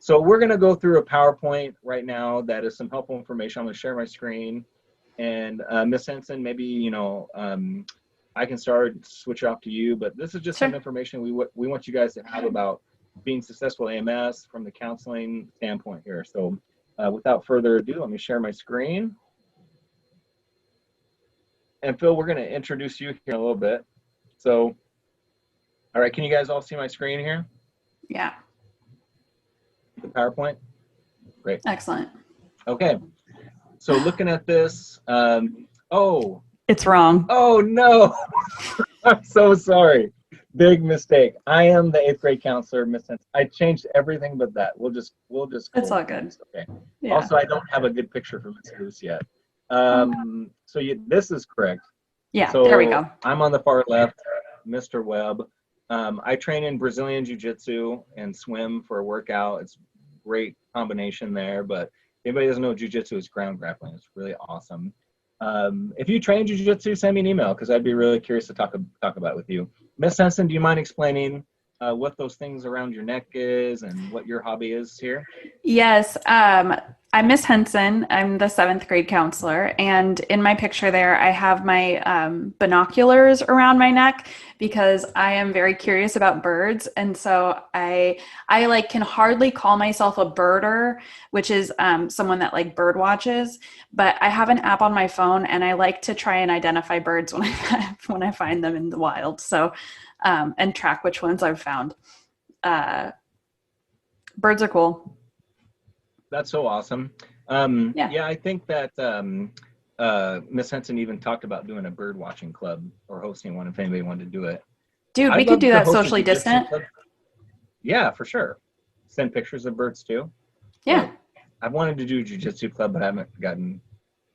So we're going to go through a PowerPoint right now that is some helpful information. I'm going to share my screen. And Ms. Henson, maybe, I can switch off to you, but this is just some information we want you guys to have about being successful AMS from the counseling standpoint here. So without further ado, let me share my screen. And Phil, we're going to introduce you here in a little bit. So, all right, can you guys all see my screen here? Yeah. The PowerPoint? Great. Excellent. Okay. So looking at this, oh. It's wrong. Oh, no. I'm so sorry. Big mistake. I am the 8th grade counselor, Miss Henson. I changed everything but that. We'll just. It's all good. Okay. Yeah. Also, I don't have a good picture for Miss Luce yet. So this is correct. Yeah, so there we go. I'm on the far left, Mr. Webb. I train in Brazilian Jiu-Jitsu and swim for a workout. It's a great combination there, but if anybody doesn't know, Jiu-Jitsu is ground grappling. It's really awesome. If you train Jiu-Jitsu, send me an email because I'd be really curious to talk about it with you. Miss Henson, do you mind explaining what those things around your neck is and what your hobby is here? Yes. I'm Miss Henson. I'm the 7th grade counselor. And in my picture there, I have my binoculars around my neck because I am very curious about birds. And so I can hardly call myself a birder, which is someone that bird watches, but I have an app on my phone and I like to try and identify birds when I find them in the wild. So, and track which ones I've found. Birds are cool. That's so awesome. Yeah, I think that Miss Henson even talked about doing a bird watching club or hosting one if anybody wanted to do it. Dude, we could do that socially distant. Yeah, for sure. Send pictures of birds too. Yeah. I've wanted to do a jiu-jitsu club, but I haven't gotten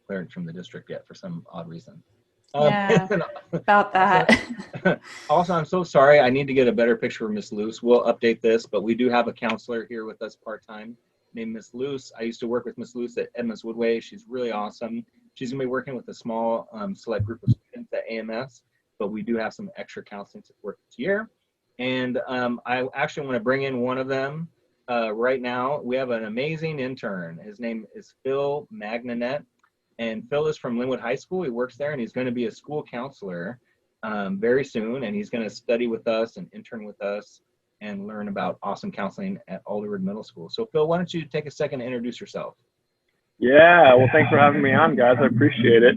clearance from the district yet for some odd reason. Yeah, about that. Also, I'm so sorry. I need to get a better picture of Miss Luce. We'll update this, but we do have a counselor here with us part-time named Miss Luce. I used to work with Miss Luce at Edmonds Woodway. She's really awesome. She's going to be working with a small select group of students at AMS, but we do have some extra counseling support this year. And I actually want to bring in one of them right now. We have an amazing intern. His name is Phil Magnanet. And Phil is from Linwood High School. He works there, and he's going to be a school counselor very soon. And he's going to study with us and intern with us and learn about awesome counseling at Alderwood Middle School. So, Phil, why don't you take a second to introduce yourself? Yeah, well, thanks for having me on, guys. I appreciate it.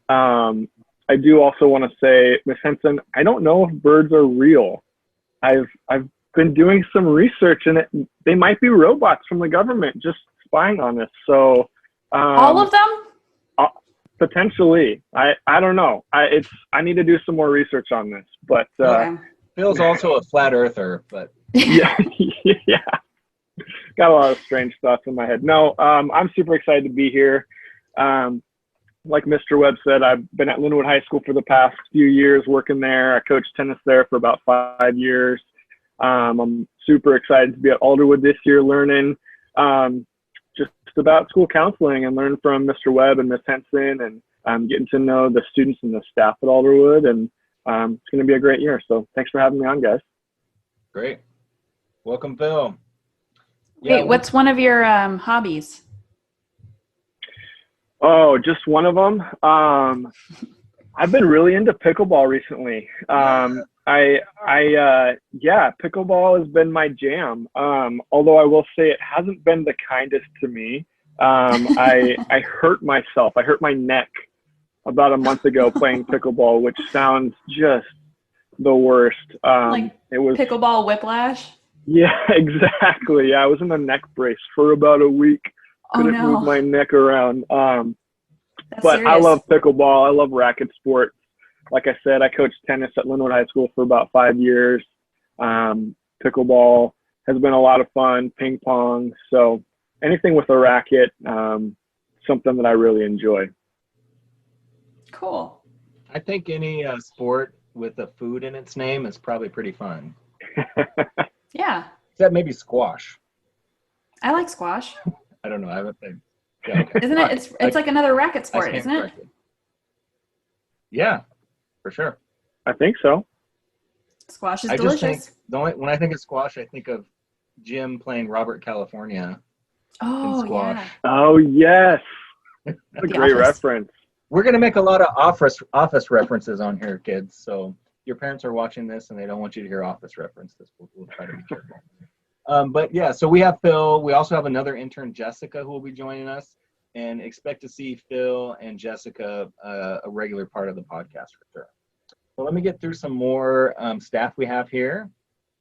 I do also want to say, Ms. Henson, I don't know if birds are real. I've been doing some research, and they might be robots from the government just spying on us. So all of them? Potentially. I don't know. I need to do some more research on this, but Okay. Phil's also a flat earther, but yeah. Got a lot of strange stuff in my head. No, I'm super excited to be here. Like Mr. Webb said, I've been at Linwood High School for the past few years working there. I coached tennis there for about 5 years. I'm super excited to be at Alderwood this year learning just about school counseling and learn from Mr. Webb and Miss Henson and getting to know the students and the staff at Alderwood. And it's going to be a great year. So thanks for having me on, guys. Great. Welcome, Phil. Wait, what's one of your hobbies? Oh, just one of them. I've been really into pickleball recently. Pickleball has been my jam. Although I will say it hasn't been the kindest to me. I hurt myself. I hurt my neck about a month ago playing pickleball, which sounds just the worst. It was pickleball whiplash. Yeah, exactly. Yeah, I was in a neck brace for about a week. Couldn't move my neck around. But serious. I love pickleball. I love racket sports. Like I said, I coached tennis at Linwood High School for about 5 years. Pickleball has been a lot of fun, ping pong. So anything with a racket, something that I really enjoy. Cool. I think any sport with a food in its name is probably pretty fun. Yeah. Except maybe squash. I like squash. I don't know. I haven't played. Yeah, okay. Isn't it? It's like another racket sport, isn't it? Yeah, for sure. I think so. Squash is delicious. When I think of squash, I think of Jim playing Robert California in Oh, squash. yeah. Oh, yes. That's a The great Office. reference. We're going to make a lot of office references on here, kids. So your parents are watching this and they don't want you to hear office references. We'll try to be careful. But yeah, so we have Phil. We also have another intern, Jessica, who will be joining us, and expect to see Phil and Jessica a regular part of the podcast for sure. So let me get through some more staff we have here.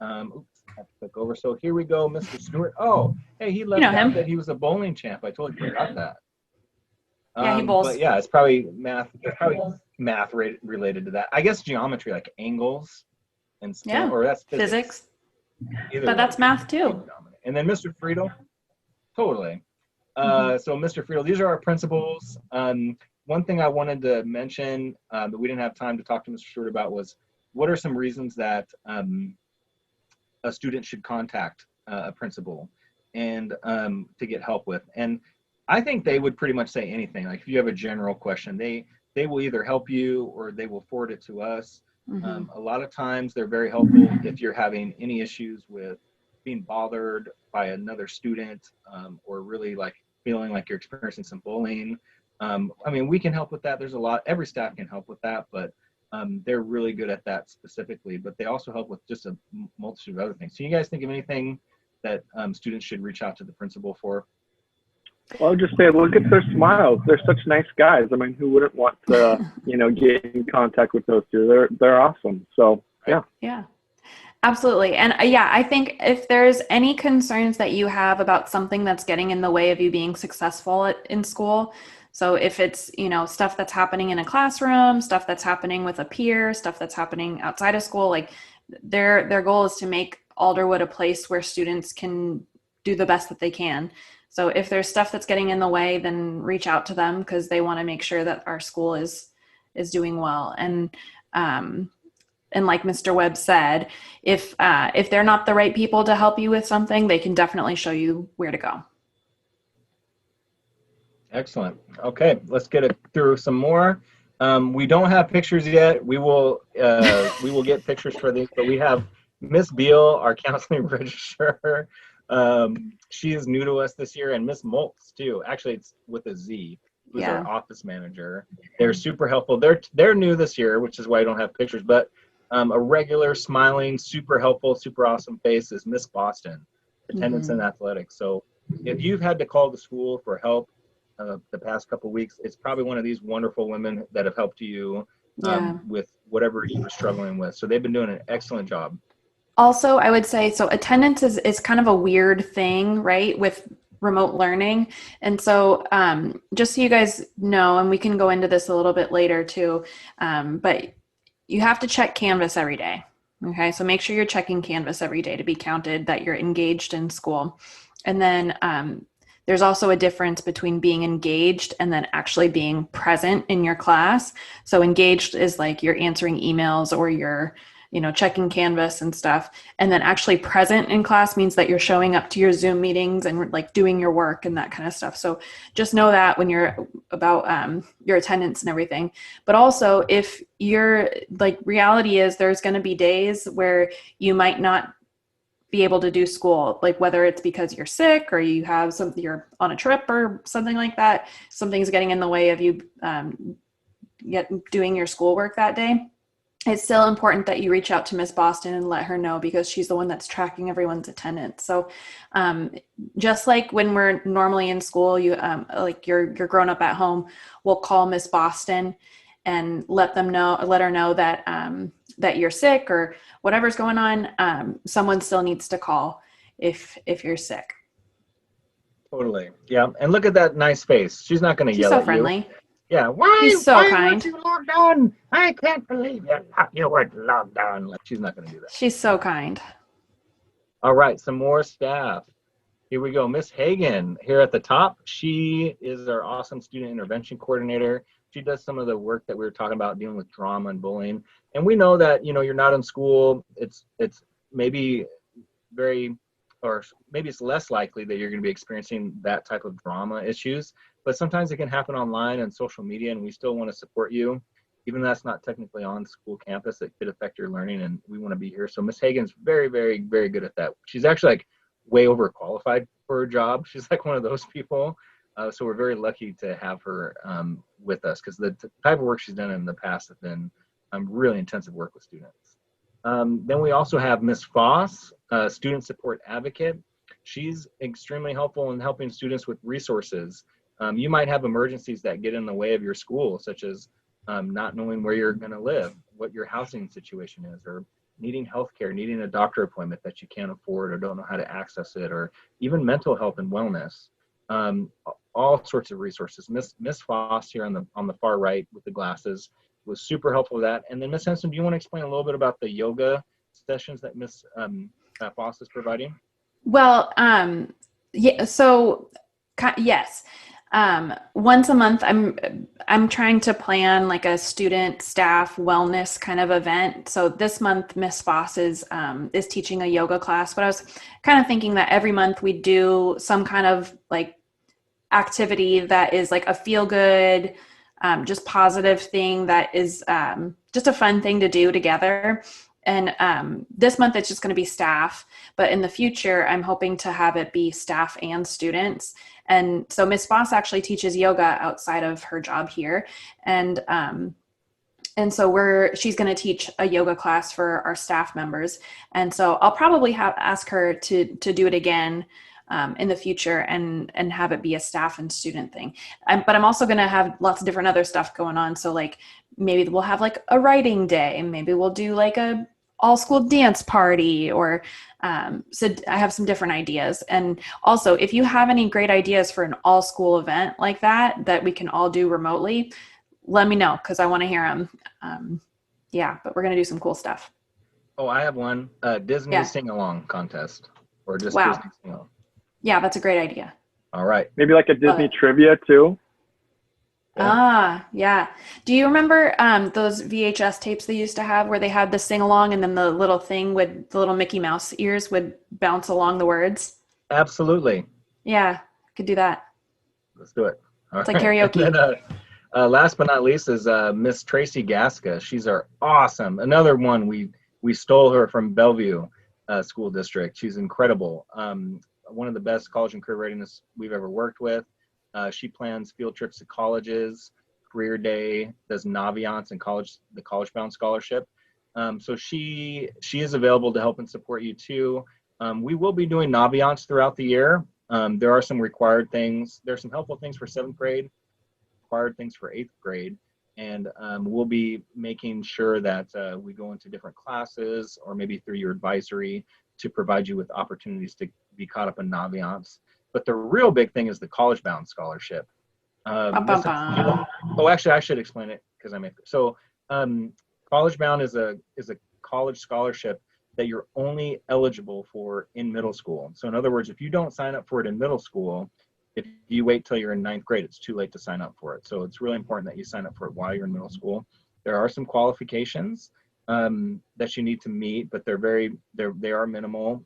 Oops, I have to click over. So here we go, Mr. Stewart. Oh, hey, he left know out him. that he was a bowling champ. I totally forgot that. Yeah, he bowls. But yeah, it's probably math. It's probably math related to that. I guess geometry, like angles and spin, Yeah, or that's physics. Either But way, that's math too. And then Mr. Friedel, totally. So Mr. Friedel, these are our principals. One thing I wanted to mention that we didn't have time to talk to Mr. Stewart about was what are some reasons that a student should contact a principal and to get help with. And I think they would pretty much say anything. Like if you have a general question, they will either help you or they will forward it to us. A lot of times they're very helpful if you're having any issues with being bothered by another student or really like feeling like you're experiencing some bullying. I mean, we can help with that. There's a lot, every staff can help with that, but they're really good at that specifically, but they also help with just a multitude of other things. So you guys think of anything that students should reach out to the principal for? Well, I'll just say, look at their smiles. They're such nice guys. I mean, who wouldn't want to, get in contact with those two? They're awesome. So, yeah. Yeah, absolutely. And yeah, I think if there's any concerns that you have about something that's getting in the way of you being successful in school, so if it's, stuff that's happening in a classroom, stuff that's happening with a peer, stuff that's happening outside of school, like their goal is to make Alderwood a place where students can do the best that they can. So if there's stuff that's getting in the way, then reach out to them because they want to make sure that our school is doing well. And like Mr. Webb said, if they're not the right people to help you with something, they can definitely show you where to go. Excellent. Okay, let's get it through some more. We don't have pictures yet. We will get pictures for these, but we have Miss Beal, our counseling registrar. She is new to us this year, and Miss Moltz too. Actually, it's with a Z, who's our office manager. They're super helpful. They're new this year, which is why I don't have pictures. But a regular, smiling, super helpful, super awesome face is Miss Boston, attendance and athletics. So if you've had to call the school for help the past couple of weeks, it's probably one of these wonderful women that have helped you with whatever you were struggling with. So they've been doing an excellent job. Also, I would say, so attendance is kind of a weird thing, right, with remote learning. And so just so you guys know, and we can go into this a little bit later too, but you have to check Canvas every day. Okay, so make sure you're checking Canvas every day to be counted that you're engaged in school. And then there's also a difference between being engaged and then actually being present in your class. So engaged is like you're answering emails or you're checking Canvas and stuff. And then actually present in class means that you're showing up to your Zoom meetings and like doing your work and that kind of stuff. So just know that when you're about your attendance and everything. But also if you're like, reality is there's going to be days where you might not be able to do school, like whether it's because you're sick or you have you're on a trip or something like that, something's getting in the way of you doing your schoolwork that day. It's still important that you reach out to Miss Boston and let her know because she's the one that's tracking everyone's attendance. So just like when we're normally in school, you like you're grown up at home, we'll call Miss Boston and let her know that that you're sick or whatever's going on. Someone still needs to call if you're sick. Totally. Yeah. And look at that nice face. She's not going to yell so at friendly. you. Yeah. Why? She's so why kind. weren't you logged on? I can't believe you weren't logged on. Like, she's not going to do that. She's so kind. All right. Some more staff. Here we go. Miss Hagan here at the top. She is our awesome student intervention coordinator. She does some of the work that we were talking about dealing with drama and bullying. And we know that, you're not in school. It's maybe maybe it's less likely that you're going to be experiencing that type of drama issues, but sometimes it can happen online and social media, and we still want to support you. Even though that's not technically on school campus, it could affect your learning, and we want to be here. So Miss Hagan's very, very, very good at that. She's actually like way overqualified for her job. She's like one of those people. So we're very lucky to have her with us, because the type of work she's done in the past has been really intensive work with students. Then we also have Miss Foss, student support advocate. She's extremely helpful in helping students with resources. You might have emergencies that get in the way of your school, such as not knowing where you're going to live, what your housing situation is, or needing healthcare, needing a doctor appointment that you can't afford or don't know how to access it, or even mental health and wellness. All sorts of resources. Miss Foss here on the far right with the glasses was super helpful with that. And then Miss Henson, do you want to explain a little bit about the yoga sessions that Miss Foss is providing? Well, yeah, so yes. Once a month, I'm trying to plan like a student staff wellness kind of event. So this month, Miss Foss is teaching a yoga class, but I was kind of thinking that every month we do some kind of like activity that is like a feel good, just positive thing that is just a fun thing to do together. And this month it's just going to be staff, but in the future I'm hoping to have it be staff and students. And so Miss Foss actually teaches yoga outside of her job here, and so she's going to teach a yoga class for our staff members. And so I'll probably ask her to do it again in the future and have it be a staff and student thing. But I'm also going to have lots of different other stuff going on. So like maybe we'll have like a writing day, and maybe we'll do like a all school dance party, or so I have some different ideas. And also, if you have any great ideas for an all school event like that we can all do remotely, let me know, because I want to hear them. Yeah, but we're going to do some cool stuff. Oh, I have one. Disney sing-along contest, or just Disney sing-along. Yeah, that's a great idea. All right. Maybe like a Disney trivia too. Yeah. Do you remember those VHS tapes they used to have where they had the sing-along, and then the little thing with the little Mickey Mouse ears would bounce along the words? Absolutely. Yeah, could do that. Let's do it. It's like karaoke. And then, last but not least is Miss Tracy Gaska. She's awesome. Another one, we stole her from Bellevue School District. She's incredible. One of the best college and career readiness we've ever worked with. She plans field trips to colleges, career day, does Naviance and the College Bound Scholarship. So she is available to help and support you too. We will be doing Naviance throughout the year. There are some required things. There's some helpful things for 7th grade, required things for 8th grade. And we'll be making sure that we go into different classes, or maybe through your advisory, to provide you with opportunities to be caught up in Naviance. But the real big thing is the College Bound Scholarship. Actually, I should explain it, because so College Bound is a college scholarship that you're only eligible for in middle school. So in other words, if you don't sign up for it in middle school, if you wait till you're in 9th grade, it's too late to sign up for it. So it's really important that you sign up for it while you're in middle school. There are some qualifications that you need to meet, but they are minimal.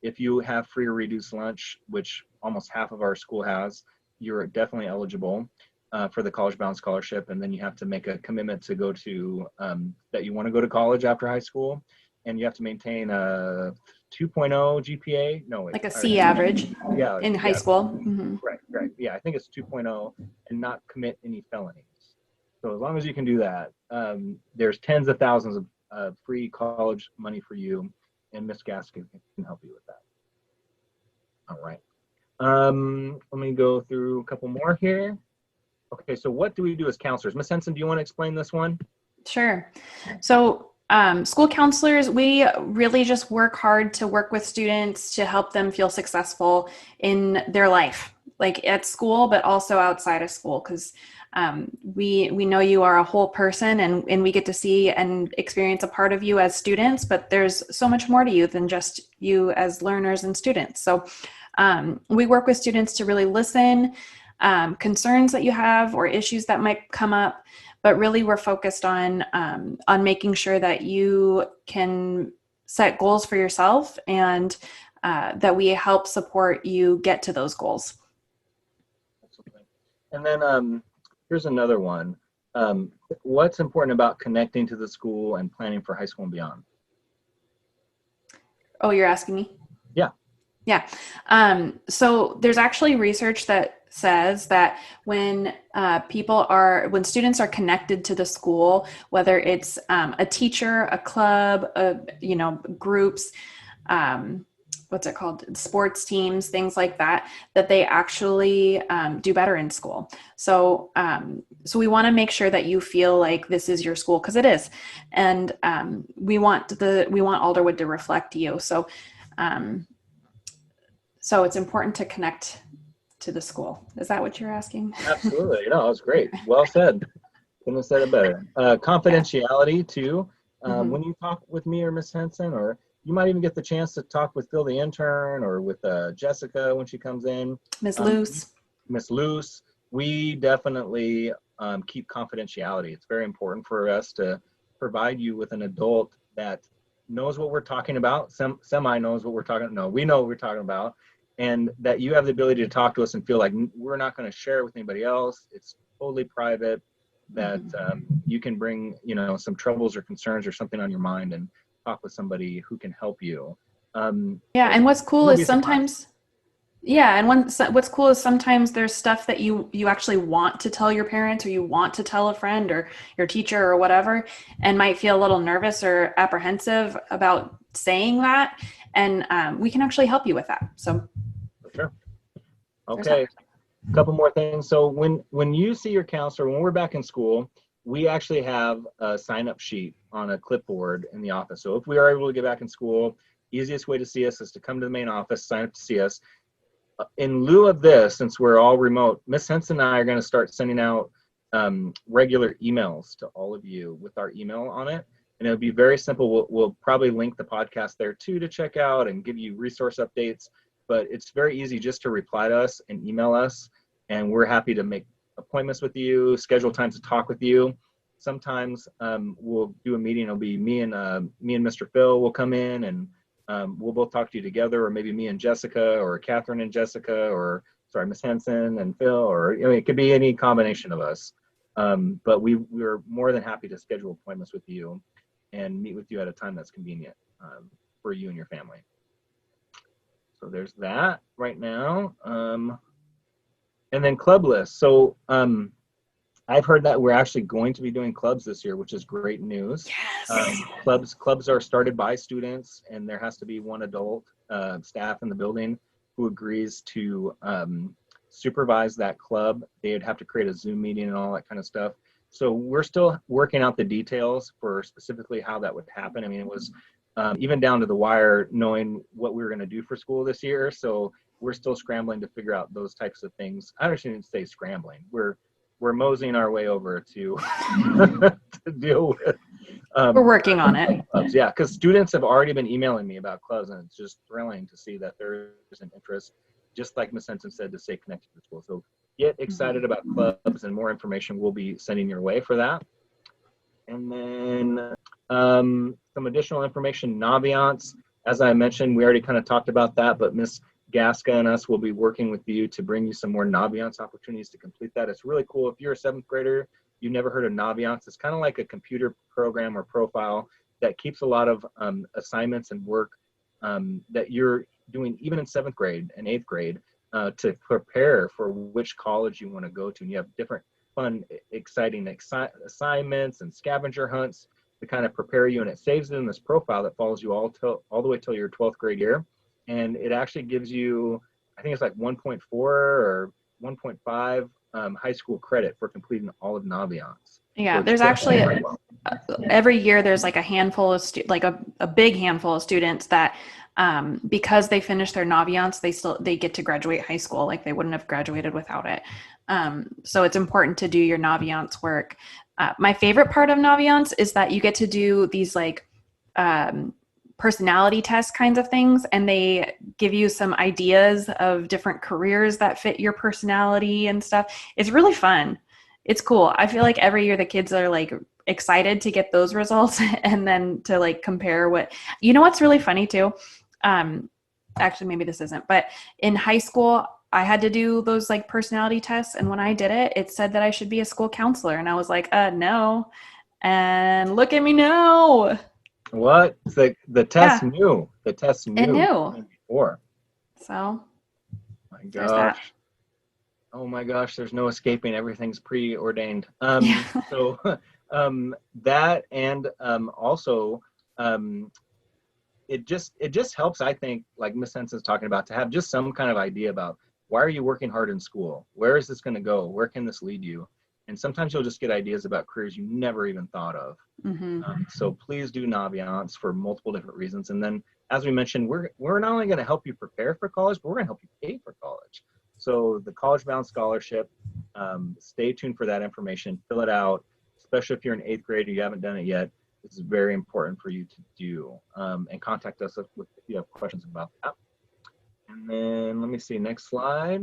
If you have free or reduced lunch, which almost half of our school has, you're definitely eligible for the College Bound Scholarship. And then you have to make a commitment to go to that you want to go to college after high school, and you have to maintain a 2.0 GPA. No, like a C average. Yeah, in high school. Mm-hmm. Right. Yeah, I think it's 2.0, and not commit any felonies. So as long as you can do that, there's tens of thousands of free college money for you, and Miss Gaskin can help you with that. All right. Let me go through a couple more here. Okay, so what do we do as counselors? Miss Henson, do you want to explain this one? Sure. So school counselors, we really just work hard to work with students to help them feel successful in their life, like at school, but also outside of school, because we know you are a whole person, and we get to see and experience a part of you as students, but there's so much more to you than just you as learners and students. So we work with students to really listen, concerns that you have or issues that might come up, but really we're focused on making sure that you can set goals for yourself, and that we help support you get to those goals. And then here's another one. What's important about connecting to the school and planning for high school and beyond? Oh, you're asking me? Yeah. Yeah. So there's actually research that says that when students are connected to the school, whether it's a teacher, a club, groups, what's it called, sports teams, things like that, that they actually do better in school. So we want to make sure that you feel like this is your school, because it is, and we want Alderwood to reflect you. So it's important to connect to the school. Is that what you're asking? Absolutely. No, it was great. Well said. Couldn't have said it better. Confidentiality too. When you talk with me or Miss Henson, or you might even get the chance to talk with Phil the intern, or with Jessica when she comes in. Miss Luce. We definitely keep confidentiality. It's very important for us to provide you with an adult that knows what we're talking about. Semi knows what we're talking about. No, we know what we're talking about. And that you have the ability to talk to us and feel like we're not going to share it with anybody else. It's totally private, that you can bring, some troubles or concerns or something on your mind and talk with somebody who can help you. And what's cool is sometimes, what's cool is sometimes there's stuff that you actually want to tell your parents, or you want to tell a friend or your teacher or whatever, and might feel a little nervous or apprehensive about saying that. And we can actually help you with that. So. Sure. Okay. A couple more things. So when you see your counselor, when we're back in school, we actually have a sign-up sheet on a clipboard in the office. So if we are able to get back in school, easiest way to see us is to come to the main office, sign up to see us. In lieu of this, since we're all remote, Miss Henson and I are going to start sending out regular emails to all of you with our email on it. And it'll be very simple. We'll probably link the podcast there too to check out and give you resource updates. But it's very easy just to reply to us and email us, and we're happy to make appointments with you, schedule times to talk with you. Sometimes we'll do a meeting. It'll be me and Mr. Phil will come in, and we'll both talk to you together, or maybe me and Jessica, or Catherine and Jessica, or Miss Henson and Phil, or it could be any combination of us. But we're more than happy to schedule appointments with you and meet with you at a time that's convenient for you and your family. So there's that right now. And then club lists. So I've heard that we're actually going to be doing clubs this year, which is great news. Yes. Clubs are started by students, and there has to be one adult staff in the building who agrees to supervise that club. They'd have to create a Zoom meeting and all that kind of stuff. So we're still working out the details for specifically how that would happen. I mean, it was even down to the wire, knowing what we were going to do for school this year. So we're still scrambling to figure out those types of things. I don't even say scrambling. We're moseying our way over to to deal with. We're working on it. Clubs. Yeah, because students have already been emailing me about clubs, and it's just thrilling to see that there is an interest, just like Ms. Henson said, to stay connected to the school. So get excited about clubs, and more information we'll be sending your way for that. And then some additional information, Naviance. As I mentioned, we already kind of talked about that, but Miss Gasca and us will be working with you to bring you some more Naviance opportunities to complete that. It's really cool. If you're a 7th grader, you've never heard of Naviance, it's kind of like a computer program or profile that keeps a lot of assignments and work that you're doing even in 7th grade and 8th grade to prepare for which college you want to go to. And you have different fun, exciting assignments and scavenger hunts to kind of prepare you, and it saves it in this profile that follows you all the way till your 12th grade year. And it actually gives you, I think it's like 1.4 or 1.5 high school credit for completing all of Naviance. Yeah, there's actually every year there's like a handful of a big handful of students that because they finish their Naviance, they get to graduate high school. Like they wouldn't have graduated without it. So it's important to do your Naviance work. My favorite part of Naviance is that you get to do these like personality test kinds of things, and they give you some ideas of different careers that fit your personality and stuff. It's really fun. It's cool. I feel like every year the kids are like excited to get those results and then to like compare what's really funny too. Actually, maybe this isn't, but in high school, I had to do those like personality tests. And when I did it, it said that I should be a school counselor. And I was like, no. And look at me now. What? The test knew. The test knew. It knew. Before. So My there's that. gosh. Oh my gosh, there's no escaping. Everything's preordained. Yeah. So that and also um, it just helps, I think, like Miss Henson's talking about, to have just some kind of idea about why are you working hard in school? Where is this going to go? Where can this lead you? And sometimes you'll just get ideas about careers you never even thought of. Mm-hmm. So please do Naviance for multiple different reasons. And then, as we mentioned, we're not only going to help you prepare for college, but we're going to help you pay for college. So the College Bound Scholarship, stay tuned for that information. Fill it out, especially if you're in 8th grade and you haven't done it yet. This is very important for you to do. And contact us if you have questions about that. And then let me see, next slide.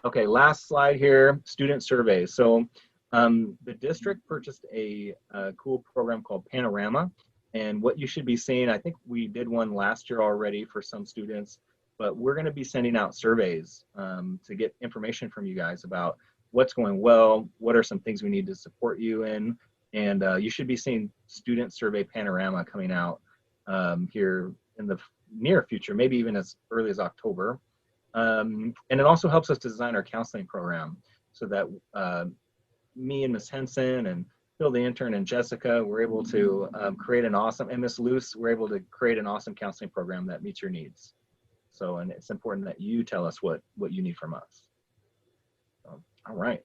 Okay, last slide here, student surveys. So the district purchased a cool program called Panorama. And what you should be seeing, I think we did one last year already for some students, but we're going to be sending out surveys to get information from you guys about what's going well, what are some things we need to support you in. And you should be seeing Student Survey Panorama coming out here in the near future, maybe even as early as October. And it also helps us design our counseling program so that me and Miss Henson and Phil the intern and Jessica were able to create an awesome, and Miss Luce, we're able to create an awesome counseling program that meets your needs. So, and it's important that you tell us what you need from us. So, all right.